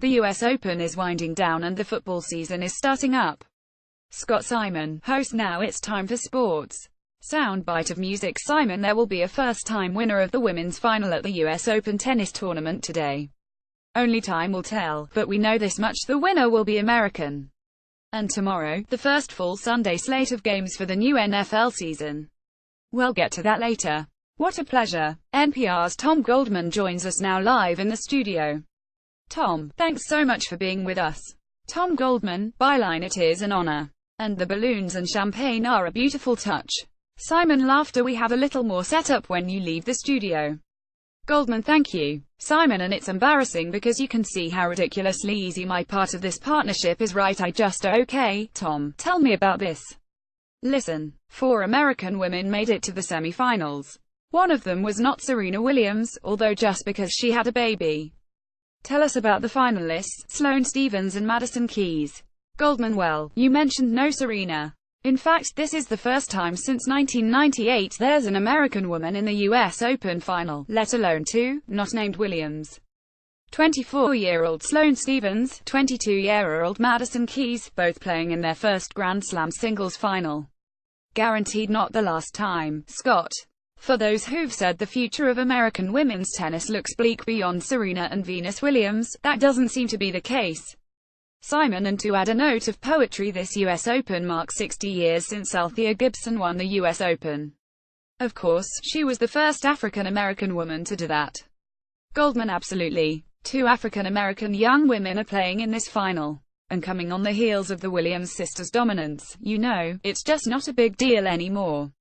The US Open is winding down and the football season is starting up. Scott Simon, host. Now it's time for sports. Soundbite of music. Simon, there will be a first-time winner of the women's final at the US Open tennis tournament today. Only time will tell, but we know this much: the winner will be American. And tomorrow, the first full Sunday slate of games for the new NFL season. We'll get to that later. What a pleasure. NPR's Tom Goldman joins us now live in the studio. Tom, thanks so much for being with us. Tom Goldman, byline: it is an honor. And the balloons and champagne are a beautiful touch. Simon, laughter: we have a little more set up when you leave the studio. Goldman: thank you, Simon, and it's embarrassing because you can see how ridiculously easy my part of this partnership is, right? I just okay, Tom, tell me about this. Listen, 4 American women made it to the semi-finals. One of them was not Serena Williams, although just because she had a baby. Tell us about the finalists, Sloane Stephens and Madison Keys. Goldman: well, you mentioned no Serena. In fact, this is the first time since 1998 there's an American woman in the US Open final, let alone 2, not named Williams. 24-year-old Sloane Stephens, 22-year-old Madison Keys, both playing in their first Grand Slam singles final. Guaranteed not the last time, Scott. For those who've said the future of American women's tennis looks bleak beyond Serena and Venus Williams, that doesn't seem to be the case. Simon, and to add a note of poetry, this US Open marks 60 years since Althea Gibson won the US Open. Of course, she was the first African-American woman to do that. Goldman: absolutely. 2 African-American young women are playing in this final. And coming on the heels of the Williams sisters' dominance, you know, it's just not a big deal anymore.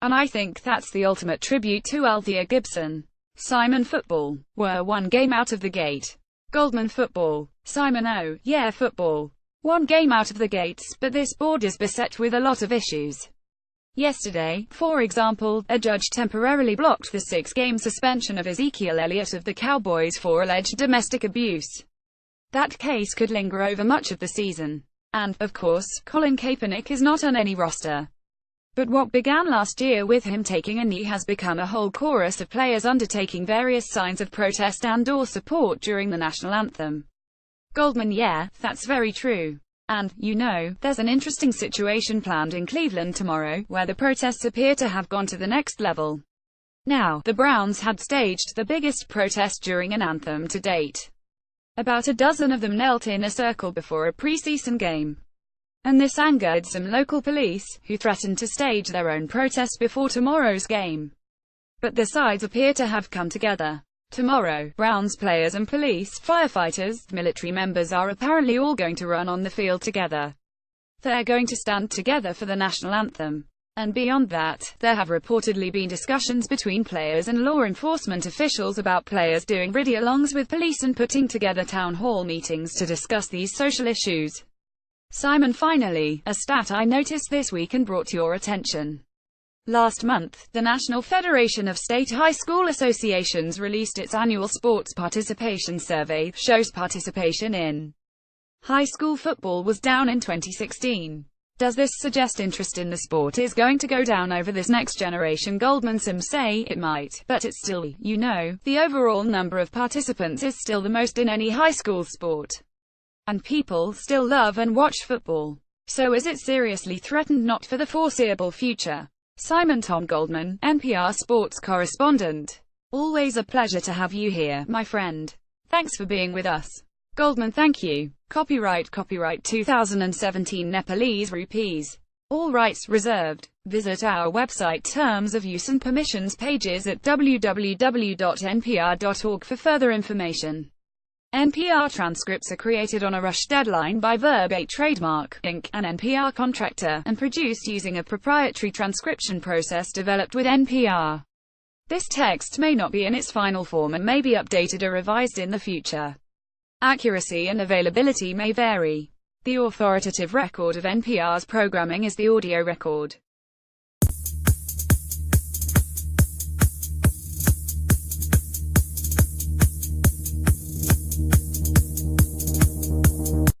And I think that's the ultimate tribute to Althea Gibson. Simon: football. We're 1 game out of the gate. Goldman: football. Simon: oh, yeah, football. 1 game out of the gates, but this board is beset with a lot of issues. Yesterday, for example, a judge temporarily blocked the 6-game suspension of Ezekiel Elliott of the Cowboys for alleged domestic abuse. That case could linger over much of the season. And, of course, Colin Kaepernick is not on any roster. But what began last year with him taking a knee has become a whole chorus of players undertaking various signs of protest and/or support during the national anthem. Goldman: yeah, that's very true. And, you know, there's an interesting situation planned in Cleveland tomorrow, where the protests appear to have gone to the next level. Now, the Browns had staged the biggest protest during an anthem to date. About a dozen of them knelt in a circle before a preseason game. And this angered some local police, who threatened to stage their own protest before tomorrow's game. But the sides appear to have come together. Tomorrow, Browns players and police, firefighters, military members are apparently all going to run on the field together. They're going to stand together for the national anthem. And beyond that, there have reportedly been discussions between players and law enforcement officials about players doing ride-alongs with police and putting together town hall meetings to discuss these social issues. Simon, finally, a stat I noticed this week and brought to your attention. Last month, the National Federation of State High School Associations released its annual sports participation survey, shows participation in high school football was down in 2016. Does this suggest interest in the sport is going to go down over this next generation? Goldman: some say it might, but it's still, you know, the overall number of participants is still the most in any high school sport. And people still love and watch football. So is it seriously threatened? Not for the foreseeable future. Simon. Tom Goldman, NPR sports correspondent. Always a pleasure to have you here, my friend. Thanks for being with us. Goldman: thank you. Copyright 2017 Nepalese rupees. All rights reserved. Visit our website terms of use and permissions pages at www.npr.org for further information. NPR transcripts are created on a rush deadline by Verb 8 Trademark, Inc., an NPR contractor, and produced using a proprietary transcription process developed with NPR. This text may not be in its final form and may be updated or revised in the future. Accuracy and availability may vary. The authoritative record of NPR's programming is the audio record.